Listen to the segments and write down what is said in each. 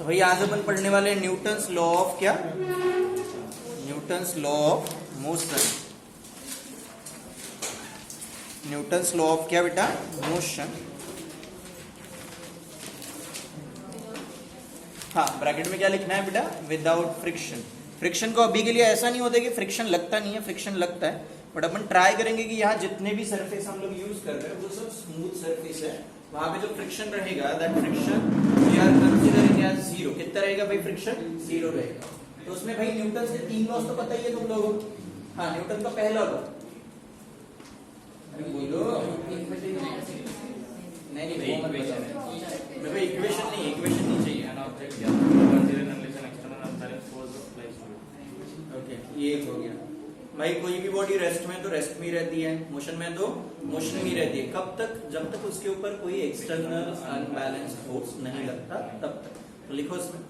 तो भाई आज अपन पढ़ने वाले न्यूटन्स लॉ ऑफ क्या, Newton's law of motion. Newton's law of क्या बेटा, मोशन। हाँ, ब्रैकेट में क्या लिखना है बेटा, विदाउट फ्रिक्शन। फ्रिक्शन को अभी के लिए ऐसा नहीं होता कि फ्रिक्शन लगता नहीं है, फ्रिक्शन लगता है, बट अपन ट्राई करेंगे कि यहाँ जितने भी सरफेस हम लोग यूज कर रहे हैं वो सब स्मूथ सरफेस है। वहां पे जो फ्रिक्शन रहेगा, that friction we are considering as zero. कितना रहेगा भाई फ्रिक्शन, जीरो रहेगा। तो उसमें भाई न्यूटन के तीन लॉज तो पता ही है तुम लोगों को। हाँ, न्यूटन का पहला लॉ, बोलो नहीं वो मत बताओ भाई, इक्वेशन नहीं चाहिए। ओके, ये हो गया भाई। कोई भी बॉडी रेस्ट में तो रेस्ट में रहती है, मोशन में तो मोशन में रहती है। कब तक, जब तक उसके ऊपर कोई एक्सटर्नल अनबैलेंस्ड फोर्स नहीं लगता तब तक। तो लिखो इसमें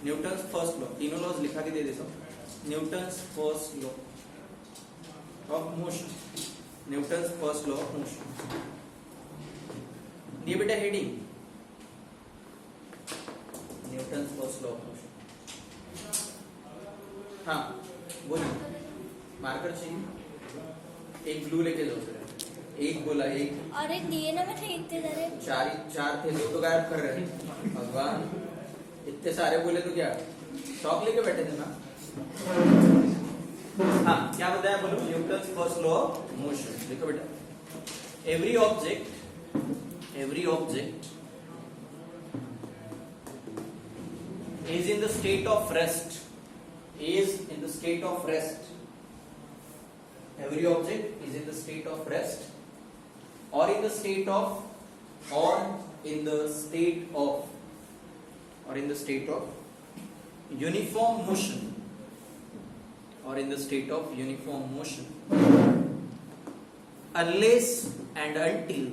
न्यूटन्स फर्स्ट लॉ, तीनों लॉज लिखा के दे देता हूं। Newton's first law of motion, Newton's first law of motion. ये बेटा heading, Newton's first law of motion. हाँ बोलिए, मार्कर चाहिए? एक ब्लू लेके जाओ सर। एक बोला, एक अरे दिए ना, मैं खरीदते जा रहे। चार थे, दो तो गायब कर रहे हैं। भगवान, इतने सारे बोले तो क्या शौक लेके बैठे थे ना। हाँ, क्या बताया बोलो, Newton's first law of motion. देखो बेटा, every object is in the state of rest, is in the state of rest. Every object is in the state of rest, or in the state of, or in the state of uniform motion, or in the state of uniform motion, unless and until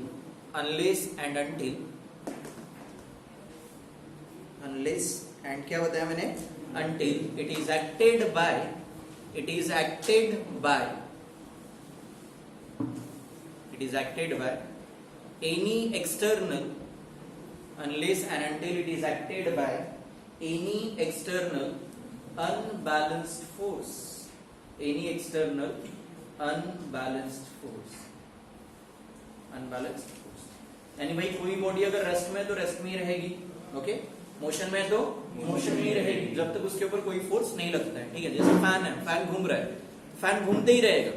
and क्या बताया मैंने, until it is acted by any external, unless and until it is acted by any external unbalanced force, यानी भाई कोई body अगर rest में तो rest में ही रहेगी, ओके, मोशन में तो मोशन में ही रहेगी जब तक उसके ऊपर कोई फोर्स नहीं लगता है। ठीक है, जैसे फैन है, फैन घूम रहा है, फैन घूमते ही रहेगा,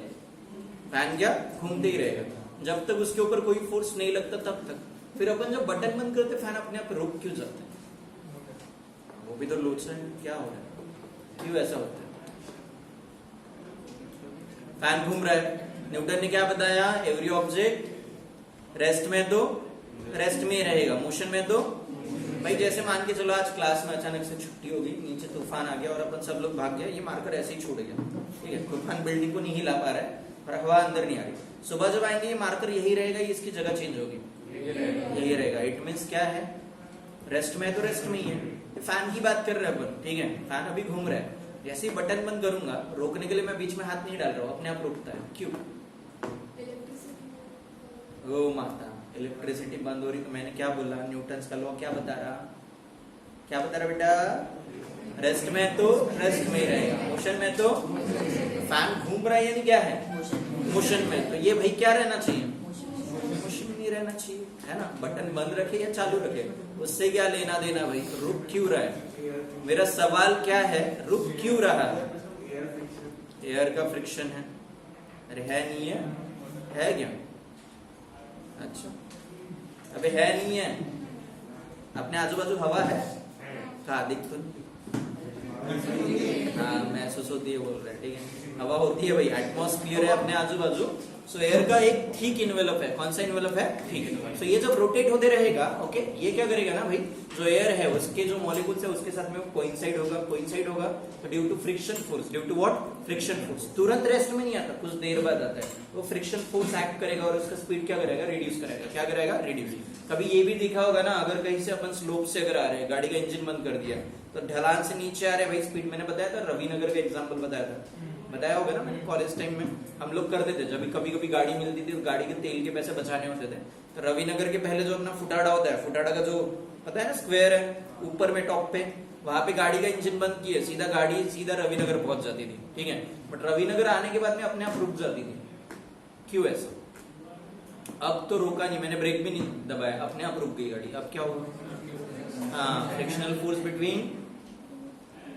फैन क्या घूमते ही रहेगा जब तक उसके sion कोई फोर्स नहीं लगता तब तक। फिर अपन जब बटन बंद करते फैन अपने आप रुक क्यों जाता है? वो भी तो लोड से क्या हो रहा है, क्यों ऐसा होता है? फैन घूम रहा है, न्यूटन ने क्या बताया, एवरी ऑब्जेक्ट रेस्ट में तो रेस्ट में ही रहेगा, मोशन में तो भाई जैसे मान के चलो आज क्लास में अचानक से छुट्टी हो गई, नीचे तूफान आ गया और अपन सब लोग भाग गए, ये मार्कर ऐसे ही छोड़ गया। ठीक है, तूफान बिल्डिंग को नहीं हिला पा रहा है और हवा अंदर नहीं आ रही। सुबह जब आएंगे ये मार्कर यही रहेगा, इसकी जगह चेंज होगी, यही रहेगा। इट मींस क्या है, रेस्ट में तो रेस्ट में ही है। फैन की बात कर रहे हैं अपन, ठीक है, फैन अभी घूम रहा है, जैसे ही बटन बंद करूंगा, रोकने के लिए मैं बीच में हाथ नहीं डाल रहा हूँ, अपने आप रुकता है। क्यों? ओ माता, इलेक्ट्रिसिटी बंद हो रही। तो मैंने क्या बोला, न्यूटन्स का लॉ क्या बता रहा बेटा, रेस्ट में तो रेस्ट में ही रहेगा, मोशन में तो फैन घूम रहा है यानी क्या है, मोशन में। तो ये भाई क्या रहना चाहिए, मोशन में ही रहना चाहिए, है ना। बटन बंद रखे या चालू रखे, उससे क्या लेना देना भाई, रुक क्यों रहा है। मेरा सवाल क्या है, रुक क्यों रहा है? एयर का फ्रिक्शन है। अरे है नहीं है क्या? अच्छा, अबे है नहीं है, अपने आजू बाजू हवा है, कहा दिख तो, हाँ महसूस होती है, बोल रहे, ठीक है, हवा होती है भाई, एटमॉस्फेयर है अपने आजू बाजू। सो एयर का एक थिक इन्वेलप है, कौन सा इन्वेलप है, थिक इन्वेलप। सो ये जब रोटेट होते रहेगा, ओके, ये क्या करेगा ना भाई, जो एयर है उसके जो मॉलिक्यूल्स है उसके साथ में कोइंसाइड होगा, तो due to friction force, due to what, friction force. तुरंत रेस्ट में नहीं आता, कुछ देर बाद आता है। वो फ्रिक्शन फोर्स एक्ट करेगा और उसका स्पीड क्या करेगा, रिड्यूस करेगा। क्या करेगा, रिड्यूस। कभी ये भी दिखा होगा ना, अगर कहीं से अपन स्लोप से अगर आ रहे हैं, गाड़ी का इंजन बंद कर दिया, तो ढलान से नीचे आ रहे भाई स्पीड, मैंने बताया था रविनगर का एग्जांपल बताया होगा ना मैंने कॉलेज टाइम में। हम लोग करते थे जब कभी कभी गाड़ी मिलती थी तो गाड़ी के तेल के पैसे बचाने होते थे, तो रविनगर के पहले जो अपना फुटाड़ा होता है, फुटाड़ा का जो पता है ना स्क्वायर है ऊपर में टॉप पे, वहां पे गाड़ी का इंजन बंद किए सीधा गाड़ी सीधा रविनगर पहुंच जाती थी, ठीक है। बट रविनगर आने के बाद में अपने आप रुक जाती थी, क्यों ऐसा? अब तो रोका नहीं, मैंने ब्रेक भी नहीं दबाया, अपने आप रुक गई गाड़ी। अब क्या होगा? हाँ, frictional force between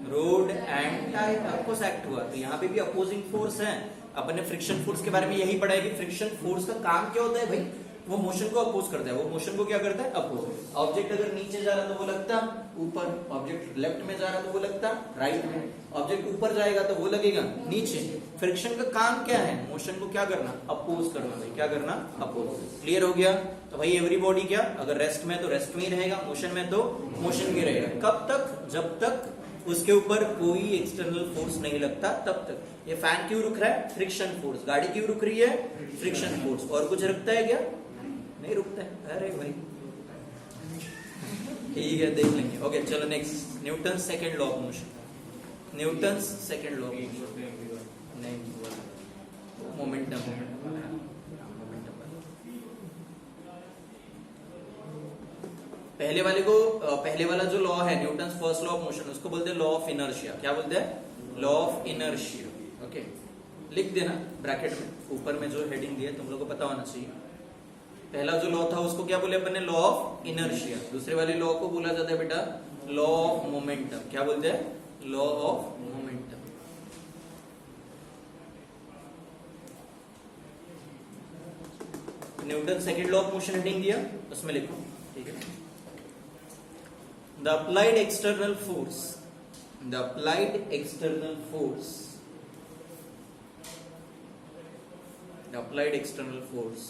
road and tyre oppose act हुआ। तो यहाँ पे भी अपोजिंग फोर्स है। अपन ने फ्रिक्शन फोर्स के बारे में यही पढ़ा है कि फ्रिक्शन फोर्स का काम क्या होता है भाई, वो मोशन को अपोज करता है। वो मोशन को क्या करता है? अपोज। ऑब्जेक्ट अगर नीचे जा रहा तो वो लगता ऊपर, ऑब्जेक्ट लेफ्ट में जा रहा तो वो लगता राइट में, ऑब्जेक्ट ऊपर जाएगा तो वो लगेगा नीचे। फ्रिक्शन का काम क्या है? मोशन को क्या करना? अपोज करना भाई, क्या करना? अपोज। क्लियर हो गया? तो भाई एवरी बॉडी क्या, अगर रेस्ट में तो रेस्ट में ही रहेगा, मोशन में तो मोशन में रहेगा। कब तक? जब तक उसके ऊपर कोई एक्सटर्नल फोर्स नहीं लगता तब तक। ये फैन क्यों रुक रहा है? Friction force. गाड़ी क्यों रुक रही है? Friction force. और कुछ रुकता है क्या? नहीं रुकता है। अरे भाई ठीक है, देख लेंगे। ओके चलो next, Newton second law of motion. Newton second law of motion नहीं, मोमेंटम। पहले वाला जो लॉ है Newton first law of motion, उसको बोलते हैं लॉ ऑफ इनर्शिया। क्या बोलते हैं? Law of inertia. ओके, लिख देना ब्रैकेट में, ऊपर में जो हेडिंग दी है तुम लोग को पता होना चाहिए। पहला जो लॉ था उसको क्या बोले अपन ने? Law of inertia. दूसरे वाले लॉ को बोला जाता है बेटा लॉ ऑफ मोमेंटम। क्या बोलते हैं? Law of momentum. Newton second law of motion heading दिया, उसमें लिखो, ठीक है। The applied external force, the applied external force, the applied external force,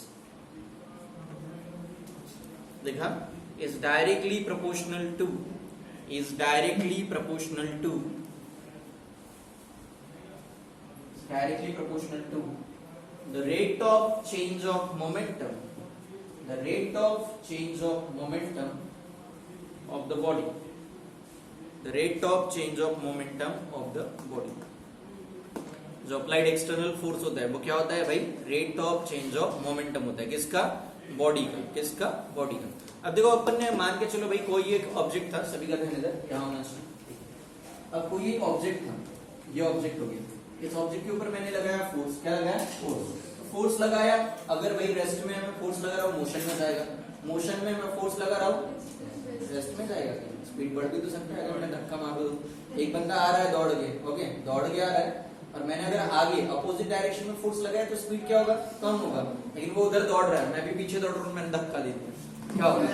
देखा, is directly proportional to, is directly proportional to, directly proportional to the rate of change of momentum, the rate of change of momentum of the body, the rate of change of momentum of the body। जो applied external force होता है वो क्या होता है भाई? Rate of change of momentum होता है। किसका? बॉडी का। किसका? बॉडी का। अब देखो अपन ने मान के चलो भाई कोई एक ऑब्जेक्ट था, सभी का ध्यान इधर यहाँ होना चाहिए। अब कोई एक ऑब्जेक्ट था, ये ऑब्जेक्ट हो गया, इस ऑब्जेक्ट के ऊपर मैंने लगाया फोर्स। क्या लगाया? फोर्स। फोर्स लगाया, अगर भाई रेस्ट में मैं फोर्स लगा रहा हूँ मोशन में जाएगा, मोशन में मैं फोर्स लगा रहा हूँ रेस्ट में जाएगा। स्पीड बढ़ भी तो सकता है अगर मैं धक्का मार दूं। एक बंदा आ रहा है दौड़ के, ओके दौड़ के आ रहा है, और मैंने अगर आगे अपोजिट डायरेक्शन में फोर्स लगाया तो स्पीड क्या होगा? कम होगा। लेकिन वो उधर दौड़ रहा है, मैं भी पीछे दौड़ रहा हूँ, मैंने धक्का दे दिया, क्या होगा?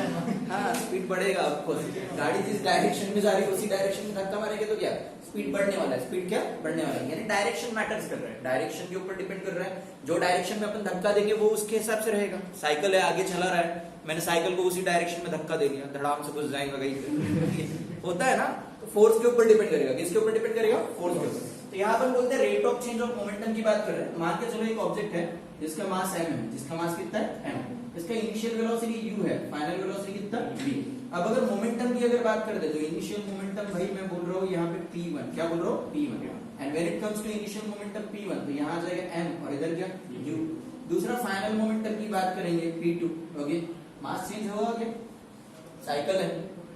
हाँ, स्पीड बढ़ेगा। ऑफकोर्स गाड़ी जिस डायरेक्शन में जा रही है उसी डायरेक्शन में धक्का मारेंगे तो क्या स्पीड बढ़ने वाला है। स्पीड क्या बढ़ने वाला है, यानी डायरेक्शन मैटर्स कर रहा है, डायरेक्शन के ऊपर डिपेंड कर रहा है। जो डायरेक्शन में अपन धक्का देंगे वो उसके हिसाब से रहेगा। साइकिल है, आगे चला रहा है, मैंने साइकिल को उसी डायरेक्शन में धक्का दे दिया, धड़ाम से घुस जाएगा कहीं होता है ना। तो फोर्स के ऊपर डिपेंड करेगा। किसके ऊपर डिपेंड करेगा? फोर्स के ऊपर। तो यहाँ पर बोलते हैं rate of change of momentum की बात कर रहे हैं। मान के चलो एक ऑब्जेक्ट है जिसका मास m है, जिसका मास कितना है? m। इसका इनिशियल वेलोसिटी u है, फाइनल वेलोसिटी कितना? v। अब अगर मोमेंटम की अगर बात कर दे तो इनिशियल मोमेंटम भाई मैं बोल रहा हूँ यहाँ पे p1। क्या बोल रहा हूँ? p1। And when it comes to initial momentum p1 तो यहाँ आ जाएगा m और इधर क्या? u। दूसरा फाइनल मोमेंटम की बात करेंगे p2। ओके, मास चेंज होगा क्या? साइकिल है,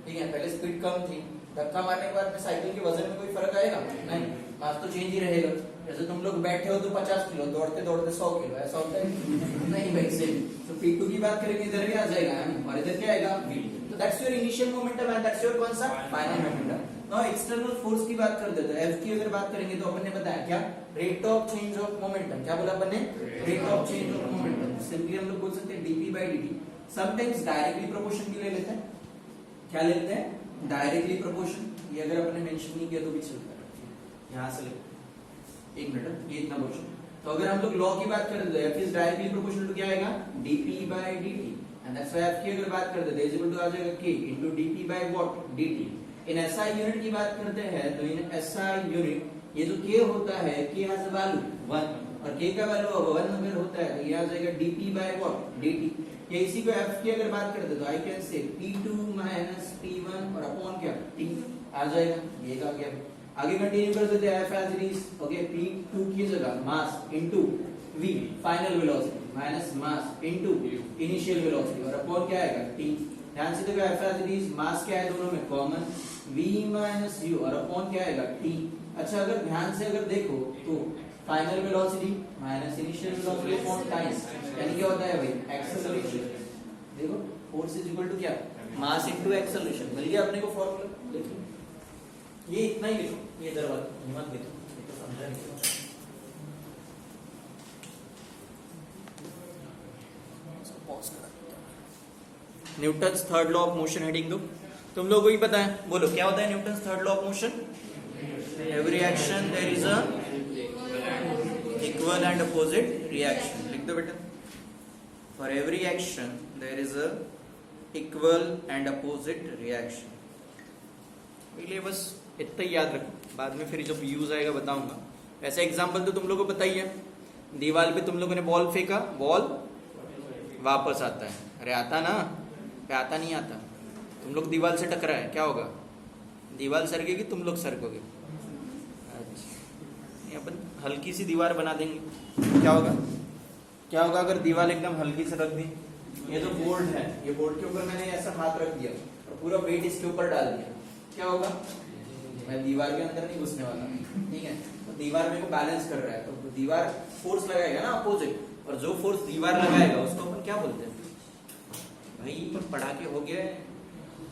ठीक है, पहले स्पीड कम थी, धक्का मारने के बाद में साइकिल के वजन में कोई फर्क आएगा? नहीं, मास तो चेंज ही रहेगा। जैसे तुम लोग बैठे हो तो 50 किलो, दौड़ते दौड़ते 100 किलो, ऐसा होता है? नहीं भाई, सेम। तो P2 की बात करेंगे, इधर भी आ जाएगा m और इधर क्या आएगा? v। तो that's your initial momentum and that's your कौन सा? Final momentum. Now external force की बात कर देते हैं। F की अगर बात करेंगे तो अपन ने बताया क्या? Rate of change of momentum. क्या बोला अपन ने? Rate of change of momentum. Simply हम लोग बोल सकते हैं dp/dt। समटाइम्स डायरेक्टली प्रोपोर्शन भी ले लेते हैं। क्या ले लेते हैं? Directly proportion. ये अगर अपन ने मेंशन नहीं किया तो भी चलता है, यहां से ले एक मिनट, ये इतना पोर्शन। तो अगर हम लोग लॉ की बात करें तो f is directly proportional to क्या आएगा? dp/dt। And that's why f की अगर बात करते हैं इज इक्वल टू आ जाएगा k into dp by what? dt। In SI unit की बात करते हैं तो इन SI यूनिट ये जो k होता है, k हैज अ वैल्यू 1 और k का वैल्यू 1 अगर होता है तो ये आ जाएगा dp बाय व्हाट? dt। या इसी को f की अगर बात करते तो I can say p2 - p1 और अपॉन क्या? t। आ जाएगा, ये आ गया। आगे कंटिन्यू कर देते हैं, F as it is, okay, p2 की जगह mass into v final velocity minus mass into initial velocity और अपॉन क्या आएगा t। ध्यान से देखो, F as it is, mass क्या है दोनों में कॉमन, v माइनस u और अपॉन क्या आएगा t। अच्छा, अगर ध्यान से अगर देखो तो final velocity minus initial velocity upon time, यानी क्या होता है भाई एक्सेलरेशन। देखो फोर्स इज इक्वल टू क्या, मास इनटू एक्सेलरेशन। मिल गया अपने को फॉर्मूला। देखो ये इतना ही लिखो, ये इधर वाला मत लिखो, ये तो समझा नहीं। Newton's third law of motion heading दो। तुम लोगों को ही पता है, बोलो क्या होता है Newton's third law of motion. Every action there is a equal and opposite reaction. लिख दो बेटा, for every action there is a equal and opposite reaction. पहले बस इतना ही याद रखो, बाद में फिर जब यूज आएगा बताऊंगा। ऐसा एग्जांपल तो तुम लोगों को पता ही है, दीवार पे तुम लोगों ने बॉल फेंका, बॉल वापस आता है। अरे आता ना, आता नहीं आता। तुम लोग दीवार से टकराए, क्या होगा, दीवार सरकेगी, तुम लोग सरकोगे। अच्छा, अपन हल्की सी दीवार बना देंगे, क्या होगा, क्या होगा अगर दीवार एकदम हल्की से रख दी। ये जो बोर्ड है, ये बोर्ड के ऊपर मैंने ऐसा हाथ रख दिया और पूरा वेट इसके ऊपर डाल दिया, क्या होगा, मैं दीवार के अंदर नहीं घुसने वाला, ठीक है। तो दीवार मेरे को बैलेंस कर रहा है, तो दीवार फोर्स लगाएगा ना अपोजिट, और जो फोर्स दीवार लगाएगा उसको अपन क्या बोलते हैं भाई, पढ़ा के हो गया है।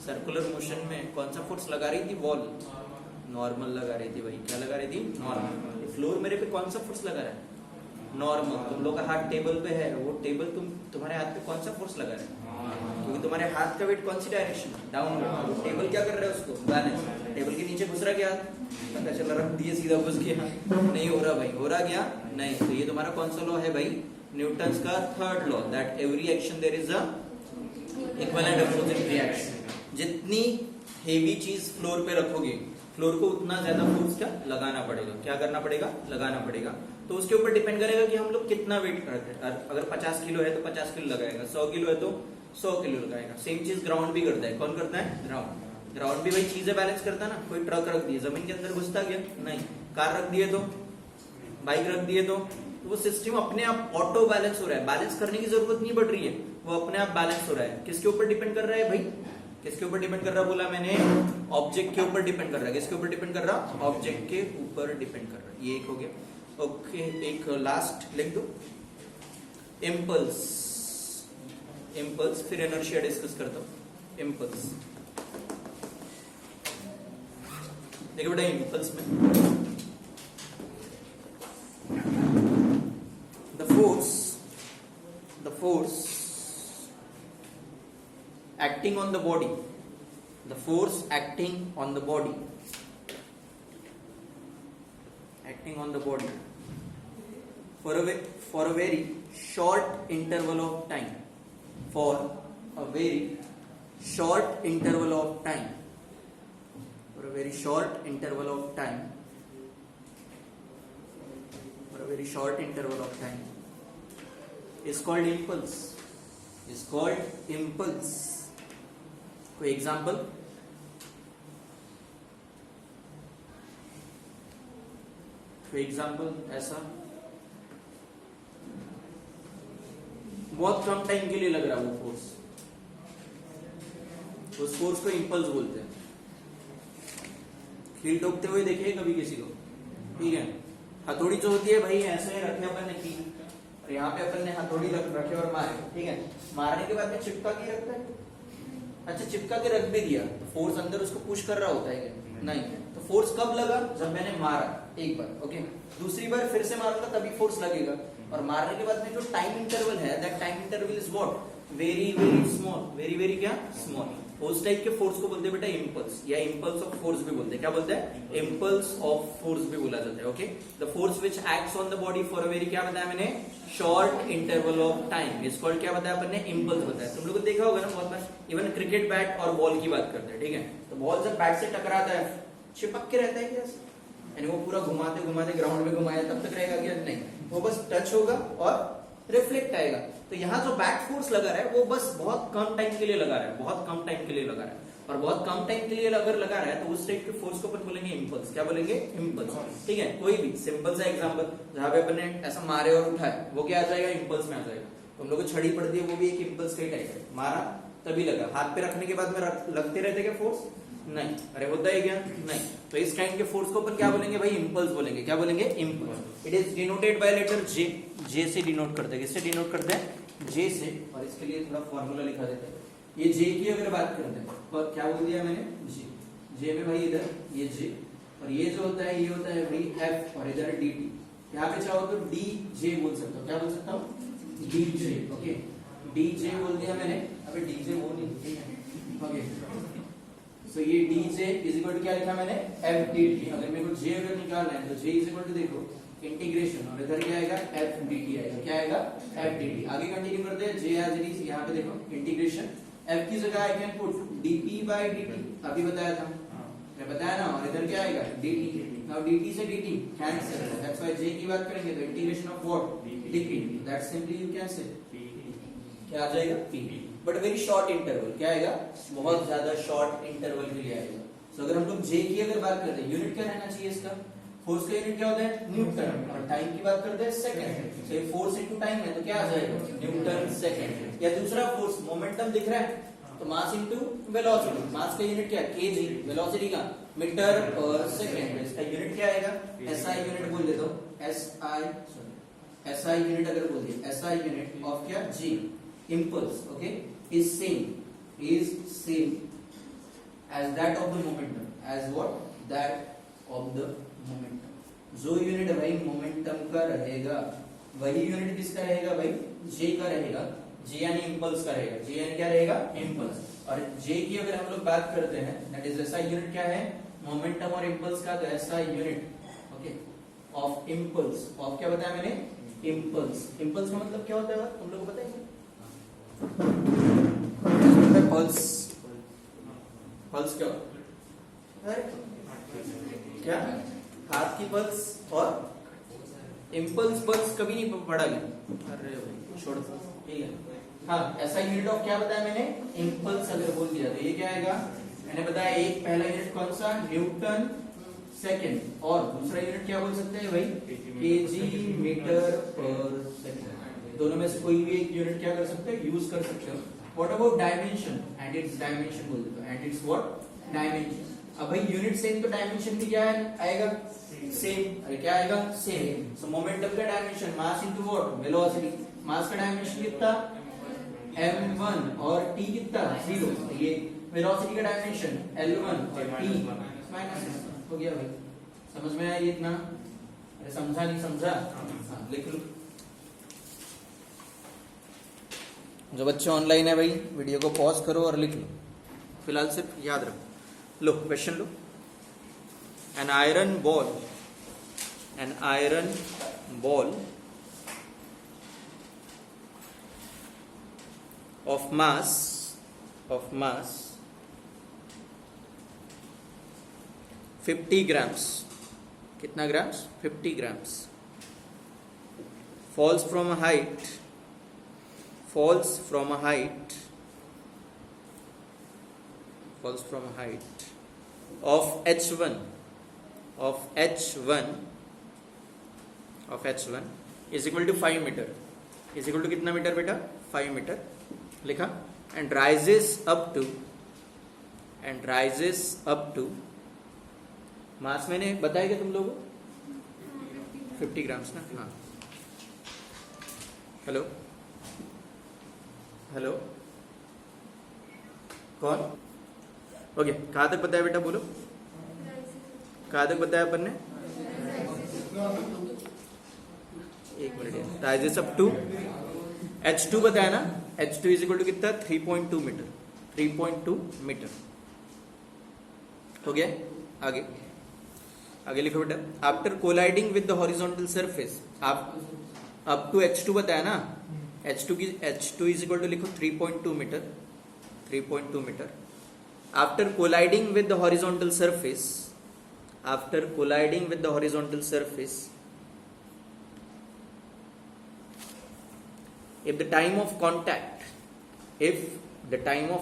सर्कुलर मोशन में कौन सा फोर्स लगा रही थी बॉल, नॉर्मल लगा रही थी भाई। क्या लगा रही थी, नॉर्मल। फ्लोर मेरे पे कौन सा फोर्स लगा रहा है, नॉर्मल। तुम लोग का हाथ टेबल पे है, वो टेबल तुम्हारे हाथ पे कौन सा फोर्स लगा रहा है, क्योंकि तुम्हारे हाथ का वेट कौन सी डायरेक्शन, डाउनवर्ड। टेबल क्या कर रहा है उसको बैलेंस, टेबल के नीचे घुस रहा क्या, पता चला रख दिए सीधा घुस गया, नहीं हो रहा भाई, हो रहा क्या नहीं। तो ये तुम्हारा कौन सा लॉ है भाई, न्यूटन्स का third law, that every action there is a equal and opposite reaction. जितनी हेवी चीज फ्लोर पे रखोगे, फ्लोर को उतना ज्यादा फोर्स क्या लगाना पड़ेगा, क्या करना पड़ेगा, लगाना पड़ेगा। तो उसके ऊपर डिपेंड करेगा कि हम लोग कितना वेट रखते हैं। अगर 50 किलो है तो 50 किलो लगाएगा, 100 किलो है तो 100 किलो लगाएगा। सेम चीज ग्राउंड भी करता है। कौन करता है, ग्राउंड। ग्राउंड भी भाई चीजें बैलेंस करता है ना। कोई ट्रक रख दिए, जमीन के अंदर घुसता गया नहीं, कार रख दिए तो, बाइक रख दिए तो वो सिस्टम अपने आप ऑटो बैलेंस हो रहा है, बैलेंस करने की जरूरत नहीं पड़ रही है, वो अपने आप बैलेंस हो रहा है। किसके ऊपर डिपेंड कर रहा है भाई, किसके ऊपर डिपेंड कर रहा है बोला मैंने, ऑब्जेक्ट के ऊपर डिपेंड कर रहा है। किसके ऊपर डिपेंड कर रहा, ऑब्जेक्ट के ऊपर डिपेंड कर रहा है। ये एक हो गया। ओके, एक लास्ट लिख दो, इम्पल्स। इम्पल्स, फिर इनर्शिया डिस्कस करता हूं। इम्पल्स देखो बेटा, इम्पल्स में the force acting on the body, the force acting on the body, acting on the body for a very short interval of time, for a very short interval of time, for a very short interval of time, for a very short interval of time is called impulse, is called impulse. कोई example, कोई example ऐसा, बहुत कम time के लिए लग रहा है वो फोर्स, उस फोर्स को इंपल्स बोलते हैं। कील ठोकते हुए देखिए कभी किसी को, ठीक है। हथौड़ी जो होती है भाई ऐसे रखे अपन ने कील, और यहाँ पे अपन ने हथौड़ी रखे और मारे, ठीक है। मारने के बाद में चिपका के रखता है, अच्छा चिपका के रख भी दिया तो फोर्स अंदर उसको पुश कर रहा होता है क्या, नहीं। तो फोर्स कब लगा, जब मैंने मारा एक बार, ओके। दूसरी बार फिर से मारूंगा तभी फोर्स लगेगा। और मारने के बाद में जो टाइम इंटरवल है, that time interval is what, very very small, very very क्या, स्मॉल। उस टाइप के फोर्स को बोलते हैं बेटा इम्पल्स, या इम्पल्स ऑफ फोर्स भी बोलते हैं। क्या बोलते हैं, इम्पल्स ऑफ फोर्स भी बोला जाता है, okay. The force which acts on the body for a very, क्या बताया मैंने, short interval of time, is called, क्या बताया अपन ने, इम्पल्स बताया। तुम लोगों को देखा होगा ना बहुत बार, इवन क्रिकेट बैट और बॉल की बात करते हैं, ठीक है। तो बॉल जब बैट से टकराता है चिपक के रहता है क्या, यानी वो पूरा घुमाते घुमाते ग्राउंड में घुमाया तब तक रहेगा क्या, नहीं। वो बस टच होगा और रिफ्लेक्ट आएगा। तो यहाँ जो बैक फोर्स लगा रहा है वो बस बहुत कम टाइम के लिए लगा रहा है, बहुत कम टाइम के लिए लगा रहा है। और बहुत कम टाइम के लिए अगर लगा रहा है तो उस टाइप के फोर्स को अपन बोलेंगे इम्पल्स। क्या बोलेंगे? इम्पल्स। ठीक है, कोई भी सिंपल सा एग्जांपल जहां पे अपन ने ऐसा मारे और उठाए, वो क्या आ जाएगा? इम्पल्स में आ जाएगा। तुम लोग को छड़ी पड़ती है, वो भी एक इम्पल्स का ही टाइप है। मारा तभी लगा, हाथ पे रखने के बाद में लगते रहते क्या फोर्स? नहीं। अरे होता है क्या? नहीं। तो इस काइंड के फोर्स को अपन क्या बोलेंगे भाई? इम्पल्स बोलेंगे। क्या बोलेंगे? Impulse. It is denoted by letter J. J से डिनोट करते हैं। किससे डिनोट करते हैं? जे से। और इसके लिए थोड़ा फॉर्मूला लिखा देते हैं। ये जे की अगर बात करते हैं तो क्या बोल दिया मैंने? जे। जे में भाई इधर ये जे, और ये जो होता है ये होता है भाई एफ, और इधर डी टी। यहाँ पे चाहो तो डी जे बोल सकता हूँ। क्या बोल सकता हूँ? D J. Okay, D J बोल दिया मैंने। अबे डी जे वो नहीं। ओके, सो ये D J is equal to क्या लिखा मैंने? F D T. अगर मेरे को जे अगर निकालना है तो जे इज इक्वल टू देखो इंटीग्रेशन, और इधर क्या आएगा? एफ डी टी आएगा। क्या आएगा? F D T. आगे कंटिन्यू करते हैं। जे एज इट इज, यहाँ पे देखो इंटीग्रेशन, एफ की जगह I can put DP by DT. अभी बताया था मैं, बताया ना। और इधर क्या आएगा? डीटी। नाउ डीटी से डीटी कैंसिल, दैट्स व्हाई जे की बात करेंगे तो integration of what? DP. That's simply you can say क्या आ जाएगा? P. But very short interval. क्या आएगा? बहुत ज्यादा शॉर्ट इंटरवल के लिए आएगा। सो अगर हम लोग जे की अगर बात करते हैं, यूनिट क्या रहना चाहिए इसका? फोर्स का यूनिट क्या होता है? न्यूटन। और टाइम की बात करते हैं second. So force into time है तो क्या आ जाएगा? Newton second. या दूसरा फोर्स मोमेंटम दिख रहा है तो मास इनटू वेलोसिटी। मास का यूनिट क्या? केजी। वेलोसिटी का मीटर पर सेकंड। इसका यूनिट क्या आएगा? एसआई यूनिट बोल देता हूं। एसआई यूनिट अगर बोल दिया, एसआई यूनिट ऑफ क्या? जी। impulse, okay, is same as that of the momentum. As what? That of the momentum. जो यूनिट भाई मोमेंटम का रहेगा वही यूनिट किसका रहेगा भाई? जे का रहेगा। जे यानी इम्पल्स का रहेगा। जे यानी क्या रहेगा? इम्पल्स। और जे की अगर हम लोग बात करते हैं, दैट इज एसआई यूनिट क्या है? मोमेंटम और इम्पल्स का। तो SI unit, okay, of impulse. Of क्या बताया मैंने? इम्पल्स। इम्पल्स का मतलब क्या होता है तुम लोग को पता है? पल्स। पल्स क्या? क्या? हाथ की पल्स और इम्पल्स। पल्स कभी नहीं पढ़ा गया। अरे भाई छोड़, ठीक है। हाँ, ऐसा यूनिट ऑफ क्या बताया मैंने? इम्पल्स अगर बोल दिया तो ये क्या आएगा? मैंने बताया एक पहला यूनिट कौन सा? न्यूटन सेकंड, और दूसरा यूनिट क्या बोल सकते हैं भाई? केजी मीटर पर सेकंड। दोनों में से कोई भी एक यूनिट क्या कर सकते हैं? यूज कर सकते हो। What about dimension? And it's dimension बोल दो। And it's what? डायमेंशन। अब भाई यूनिट सेम तो डायमेंशन भी क्या आएगा? सेम। अरे क्या आएगा? सेम। सो मोमेंटम का dimension mass into what? Velocity. Mass का डायमेंशन कितना? m1 और t कितना? 0। ये वेलोसिटी का डायमेंशन l1 और t माइनस हो गया भाई। समझ में आया ये इतना? अरे समझा नहीं समझा? हाँ, लिख लो। जो बच्चे ऑनलाइन है भाई वीडियो को पॉज करो और लिख लो। फिलहाल सिर्फ याद रखो। लो क्वेश्चन लो। An iron ball of mass 50 grams. कितना grams? 50 grams. falls from a height of h1 is equal to 5 meter. is equal to कितना मीटर बेटा? 5 मीटर लिखा। and rises up to मास मैंने बताया क्या तुम लोगों? 50 ग्राम्स ना? हाँ। हेलो कौन? ओके, कहाँ तक बताया बेटा? बोलो कहाँ तक बताया अपन ने? एक minute. Rises up to h2 बताया ना? h2 इज इक्वल टू कितना? 3.2 मीटर। 3.2 मीटर हो गया। आगे लिखो बेटा। After colliding with the horizontal surface, up to h2 बताया ना? h2 इज इक्वल टू लिखो 3.2 metre. 3.2 metre. After colliding with the horizontal surface, if the time of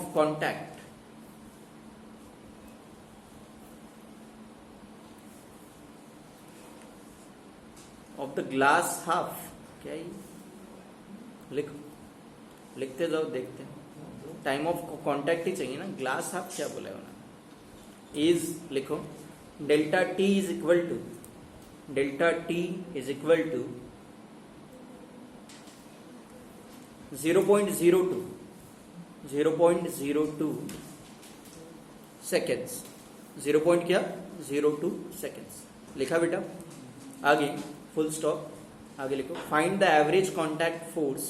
contact of the glass half, क्या है? लिखो, लिखते जाओ, देखते हैं। टाइम ऑफ कांटेक्ट ही चाहिए ना, ग्लास हाफ क्या बोला है उन्होंने? इज लिखो, delta T is equal to, delta T is equal to 0.02 seconds, 0.02 seconds. लिखा बेटा? आगे फुल स्टॉप, आगे लिखो, find the average contact force,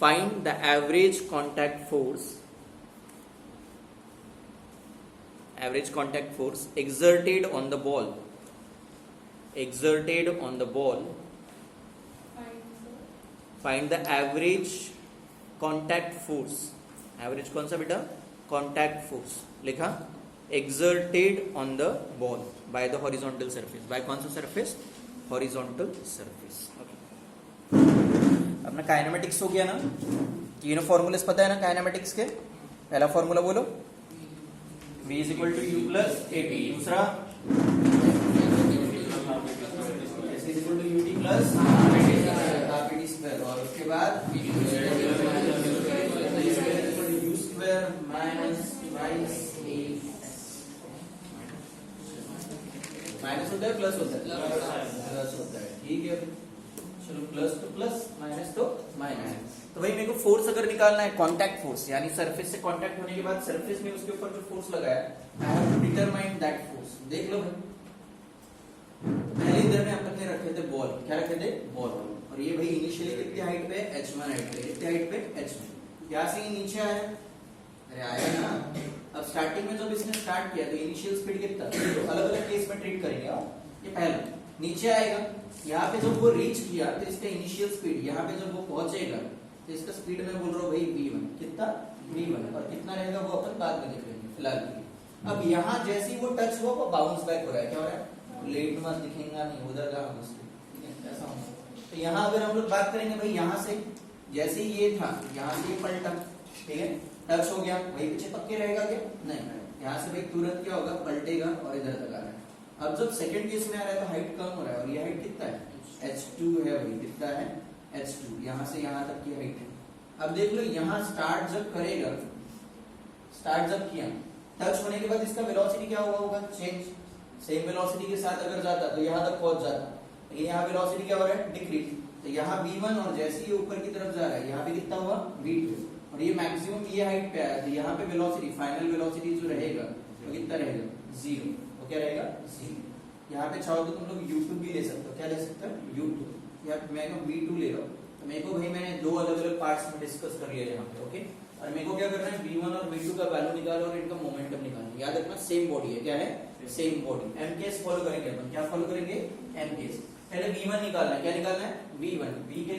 find the average contact force, average contact force exerted on the ball, exerted on the ball, find the average contact force, average कौन सा बेटा? Contact force. लिखा, exerted on the ball by the horizontal surface, by कौन सा surface? horizontal surface। अपना kinematics हो गया ना, तीनों फॉर्मूले पता है ना काइनेमेटिक्स के? पहला फॉर्मूला बोलो, v is equal to u plus a t, दूसरा s is equal to u t plus half square, और उसके बाद u square minus twice a, minus होता है प्लस होता है? प्लस होता है, ठीक है। चलो, प्लस तो प्लस, माइनस तो माइनस। तो भाई मेरे को फोर्स अगर निकालना है, कांटेक्ट फोर्स, यानी सरफेस से कांटेक्ट होने के बाद सरफेस में उसके ऊपर जो फोर्स लगा है, I have to determine that force. देख लो भाई, पहले इधर में अपन ने रखे थे बॉल, क्या रखे थे? बॉल। और ये भाई इनिशियली कितनी हाइट पे? h1 हाइट पे, कितनी हाइट पे? h1। यहाँ से ही नीचे आया, अरे आया ना। अब स्टार्टिंग में जब इसने स्टार्ट किया तो इनिशियल स्पीड कितना? तो अलग अलग केस में ट्रीट करेंगे। ये पहला नीचे आएगा, यहाँ पे जब वो रीच किया तो इसका इनिशियल स्पीड, यहाँ पे जब वो पहुंचेगा तो इसका स्पीड में बोल रहा हूँ भाई v1, कितना? v1, और कितना रहेगा वो अपन बाद में देख लेंगे फिलहाल के लिए। अब यहाँ जैसे ही वो टच हुआ वो बाउंस बैक हो रहा है, क्या हो रहा है? लेट मत दिखेगा नहीं, उधर का ऐसा होगा। तो यहाँ अगर हम लोग बात करेंगे भाई, यहाँ से जैसे ही ये था, यहाँ से ये पलटा, ठीक है, टच हो गया, वही पीछे पक्के रहेगा क्या? नहीं, यहाँ से भाई तुरंत क्या होगा? पलटेगा और इधर तक आ रहा है। अब जब सेकंड केस में आ रहा है तो हाइट कम हो रहा है, और ये हाइट कितना है? h2 है भाई, कितना है? h2, यहाँ से यहाँ तक की हाइट है। अब देख लो, यहाँ स्टार्ट जब करेगा, स्टार्ट जब किया, टच होने के बाद इसका वेलोसिटी क्या हुआ होगा? चेंज। सेम वेलोसिटी के साथ अगर जाता तो यहाँ तक पहुंच जाता, लेकिन यहाँ वेलोसिटी क्या हो रहा है? डिक्रीज। तो यहाँ v1, और जैसे ही ऊपर की तरफ जा रहा है, यहाँ पे कितना हुआ? v2, और ये मैक्सिमम ये हाइट पे आया, तो यहाँ पे वेलोसिटी, फाइनल वेलोसिटी जो रहेगा वो कितना रहेगा? 0। वो क्या रहेगा? 0। यहाँ पे चाहो तो तुम लोग u2 भी ले सकते हो, क्या ले सकते हो? u2। या मैं v2 ले रहा हूँ, तो मेरे को भाई मैंने दो अलग अलग पार्ट्स में डिस्कस कर लिया यहाँ पे, ओके। और मेरे को क्या करना है? v1 और v2 का वैल्यू निकालो और इनका मोमेंटम निकालना। याद रखना, सेम बॉडी है, क्या है? Same body. m case follow करेंगे अपन, क्या फॉलो करेंगे? m case. पहले v1 निकालना है, क्या निकालना है? v1, v के